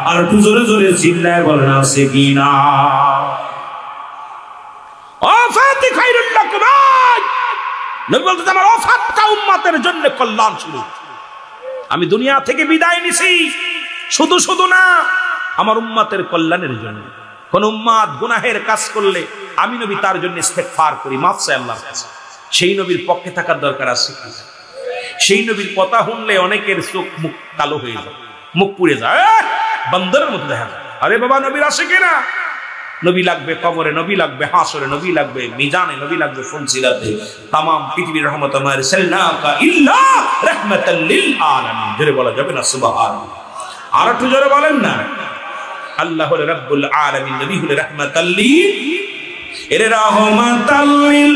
Speaker 1: আর একটু জোরে জোরে চিল্লায় বলেন আছে কিনা? ওয়াফাতি খায়রুল লাকুম, নবী বলতেন আমার ওয়াফাতটা উম্মতের জন্য কল্যাণ স্বরূপ। আমি দুনিয়া থেকে বিদায় নিছি শুধু শুধু না, আমার উম্মতের কল্যাণের জন্য। কোন উম্মত গুনাহের কাজ করলে আমি নবী তার জন্য ইস্তেগফার করি, মাফ চাই আল্লাহর কাছে। সেই নবীর পক্ষে থাকার দরকার আছে। সেই নবীর কথা শুনলে অনেকের চোখ মুখ কালো হয়ে যায়, মুখ পুড়ে যায়, বান্দরের মতো দেখা যায়। আরে বাবা নবীর আসে কিনা? নবী লাগবে কবরে, নবী লাগবে হাসরে, নবী লাগবে মিজানে, নবী লাগবে ফুলসিরাতে। তামাম পৃথিবীর রহমত মা আরসালনাকা ইল্লা রাহমাতাল লিল আলামিন। জোরে বলা যাবে না সুবহানাল্লাহ? আর একটু জোরে বলেন না। আল্লাহ হলো রাব্বুল আলামিন, নবী হলো রাহমাতাল লিল, এর রাহমাতাল লিল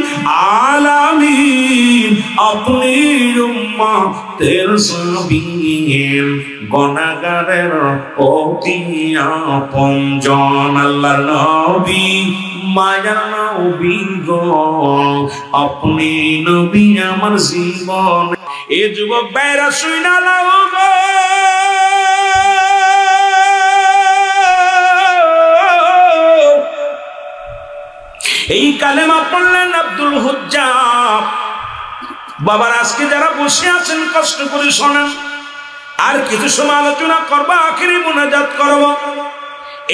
Speaker 1: আলামিন। আপনি উম্মতের সাবিন, গুনাহগারের অতি আপনজন। আল্লাহর নবী মায়ার নবী গো, আপনি নবী আমার জীবন। এ যুবক ভাইরা শুইনা লাও গো, এই কালেমা পড়লেন আব্দুল হুজ্জাব। বাবার আজকে যারা বসে আছেন কষ্ট করে শোনেন, আর কিছু সময় আলোচনা করবো, আখিরি মুনাজাত করব।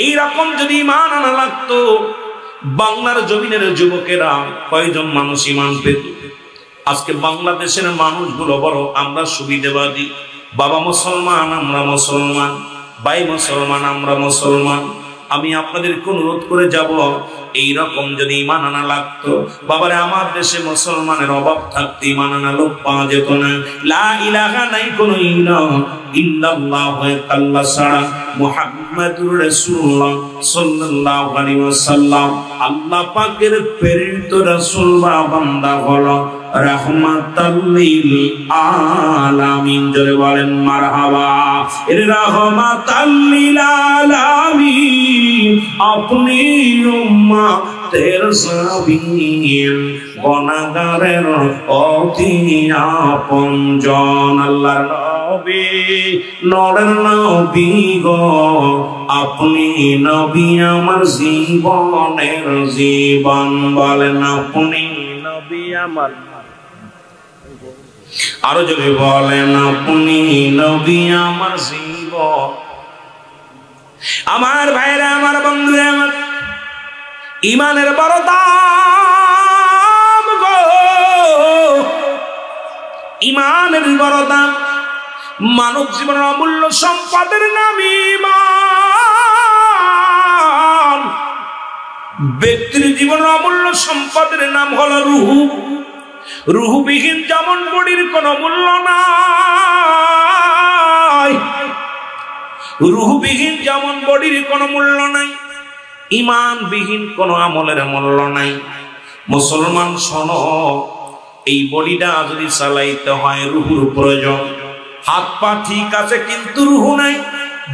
Speaker 1: এইরকম যদি ঈমান আনা লাগতো, বাংলার জমিনের যুবকেরা কয়জন মানুষ ঈমান পেত? আজকে বাংলাদেশের মানুষগুলো বড় আমরা সুবিধাবাদী। বাবা মুসলমান, আমরা মুসলমান, ভাই মুসলমান, আমরা মুসলমান। আমি আপনাদেরকে অনুরোধ করে যাব, এইরকম যদি ঈমান আনা লাগতো, বাবারে আমার দেশে মুসলমানের অভাব থাকতে ঈমান আনা লোক পাওয়া যেত না। লা ইলাহা নাই কোন ইলাহ ইল্লাল্লাহ আল্লাহ ছাড়া, মুহাম্মাদুর রাসূলুল্লাহ সাল্লাল্লাহু আলাইহি ওয়াসাল্লাম আল্লাহ পাকের প্রেরিত রাসূল বা বান্দা হলো রাহমাতাল লিল আলামিন। জোরে বলেন মারহাবা। এর রাহমাতাল লিল আলামিন, আপনি উম্মতের সাবিন, গুনাহগারের অতি আপনজন। আল্লাহর নবী নরের নবী গো আপনি নবী আমার জীবনের জীবন বলেন আপনি নবী আমার আরো যদি বলেন আপনি নবী আমার জীবন আমার ভাইরা আমার বন্ধুরা আমার ইমানের বড় দাম গো ইমানের বড় দাম মানব জীবনের অমূল্য সম্পদের নাম ঈমান ব্যক্তির জীবনের অমূল্য সম্পদের নাম হলো রূহ রূহবিহীন যেমন বডির কোনো মূল্য নাই রূহবিহীন যেমন বডির কোনো মূল্য নাই ঈমানবিহীন কোনো আমলের মূল্য নাই মুসলমান শোনো এই বডিটা যদি চালাইতে হয় রূহের প্রয়োজন হাত পা ঠিক আছে কিন্তু রূহ নাই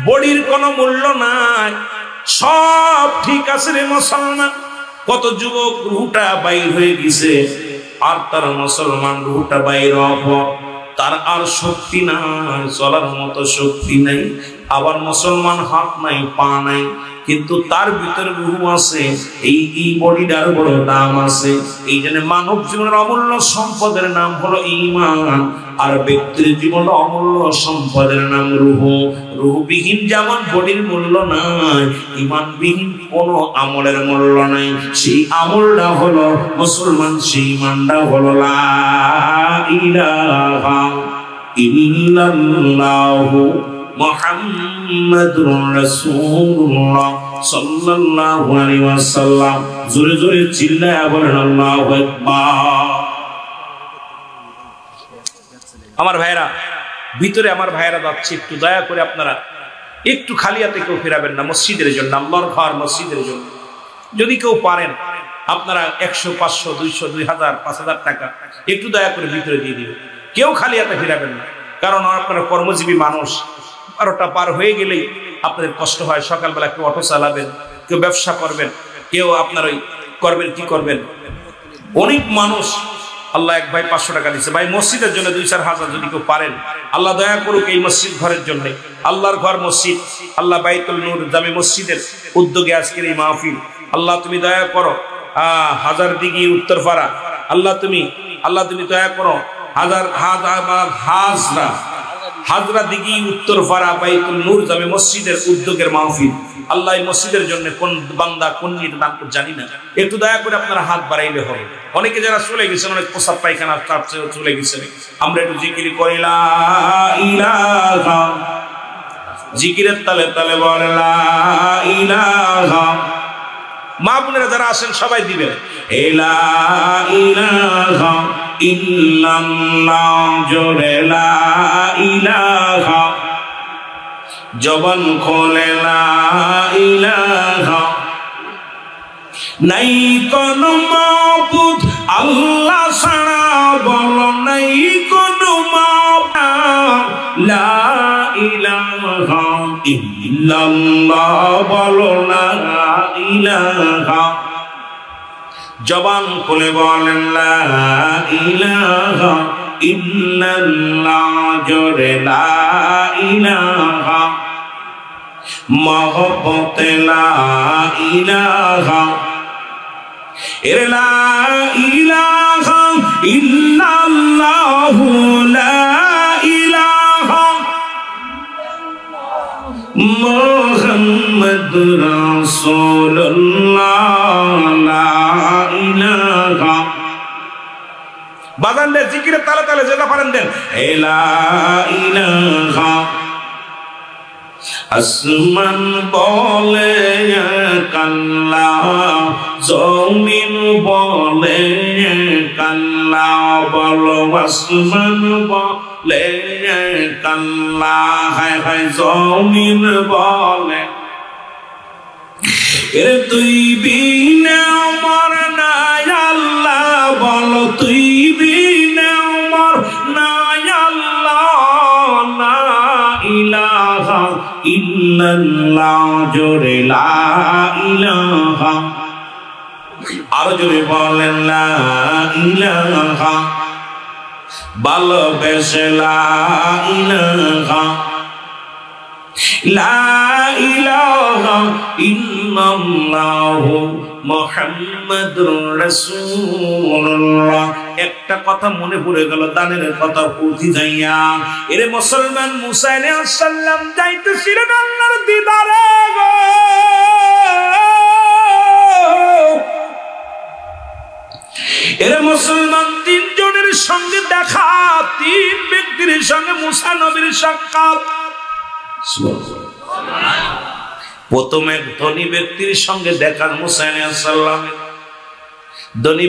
Speaker 1: বডির কোনো মূল্য নাই সব ঠিক আছে রে মুসলমান কত যুবক রূহটা বাইর হয়ে গেছে আর তার মুসলমান রূহটা বাইর হওয়ার পর তার আর শক্তি নাই চলার মতো শক্তি নাই আবার মুসলমান হাত নাই পা নাই কিন্তু তার ভিতরে রূহ আছে এই বডিটার বড় দাম আছে এই জন্য মানব জীবনের অমূল্য সম্পদের নাম হলো ঈমান আর ব্যক্তির জীবনের অমূল্য সম্পদের নাম রূহ রূহবিহীন যেমন বডির মূল্য নাই ঈমানবিহীন কোনো আমলের মূল্য নাই সেই আমলটা হলো মুসলমান সেই ঈমানটা হলো লা ইলাহা ইল্লাল্লাহু মুহাম্মাদুর রাসূলুল্লাহ সাল্লাল্লাহু আলাইহি ওয়াসাল্লাম জোরে জোরে চিল্লায়া বলেন আল্লাহু আকবার আমার ভাইরা ভিতরে আমার ভাইরা যাচ্ছে একটু দয়া করে আপনারা একটু খালি হাতে কেউ ফেরাবেন না মসজিদের জন্য আল্লাহর ঘর মসজিদের জন্য যদি কেউ পারেন আপনারা 100 500 200 2000 5000 টাকা একটু দয়া করে ভিতরে দিয়ে দিবেন কেউ খালি হাতে ফেরাবেন না কারণ আপনারা কর্মজীবী মানুষ 12টা পার হয়ে গেলেই আপনাদের কষ্ট হয় সকালবেলা কেউ অটো চালাবেন কেউ ব্যবসা করবেন কেউ আপনার ওই করবেন কি করবেন অনেক মানুষ আল্লাহ এক ভাই 500 টাকা দিয়েছে ভাই মসজিদের জন্য 2-4 হাজার যদি কেউ পারেন আল্লাহ দয়া করুক এই মসজিদ ঘরের জন্য আল্লাহর ঘর মসজিদ আল্লাহ বাইতুল নূর জামে মসজিদের উদ্যোগে আজকের এই মাহফিল আল্লাহ তুমি দয়া করো হাজার দিঘি উত্তরপাড়া আল্লাহ তুমি দয়া করো হাজরা দিঘি উত্তরপাড়া বাইতুল নূর জামে মসজিদের উদ্যোগের মাহফিল আল্লাহ এই মসজিদের জন্য কোন বান্দা কোন নিয়ে দান করতে জানি না একটু দয়া করে আপনারা হাত বাড়াইলে হবে অনেকে যারা চলে গেছেন অনেক প্রসাদ পায়খানা চলে গেছেন আমরা একটু জিকির করি লা ইলাহা জিকিরের তালে তালে বলে লা ইলাহা মা বোনেরা যারা আছেন সবাই দিবেন লা ইলাহা ইল্লাল্লাহ জোরে লা ইলাহা জবান খোলে লা ইলাহা নাই কোন মাবুদ আল্লাহ ছাড়া বলো নাই কোন মাবুদ লা ইলাহা ইল্লাল্লাহ বলো লা ইলাহা জবান খুলে বলেন লা ইলাহা ইল্লাল্লাহ জোরে লা ইলাহা মহব্বতে লা ইলাহা এর লা ইলাহা ইল্লাল্লাহ লা ইলাহা মুহাম্মাদুর রাসূলুল্লাহ লা ইলাহা বাজান দে জিকিরে তালে তালে যেটা পারেন দেন লা ইলাহা আসমান বলে কাল্লা জমিন বলে কাল্লা বলো আসমান বলে কাল্লা হায় হায় জমিন বলে এর তুই বিনা আমার নাই আল্লাহ বলো তুই বিনা আমার নাই আল্লাহ না ইলাহা ইল্লাল্লাহ জোরে লা ইলাহা আরো জোরে বলেন লা ইলাহা ভালোবেসে লা ইলাহা ইল্লাল্লাহু মুহাম্মাদুর রাসূলুল্লাহ। একটা কথা মনে পড়ে গেল, দানের কথা পৌঁছে যাইয়া। এরে মুসলমান, মুসা আলাইহিস সালাম যাইতেছিলেন আল্লাহর দিদারে গো। এরে মুসলমান, তিনজনের সঙ্গে দেখা, তিন ব্যক্তির সঙ্গে মুসা নবীর সাক্ষাৎ। প্রথম এক ধনী ব্যক্তির সঙ্গে দেখা মুসা আলাইহিস সালামের। ধনী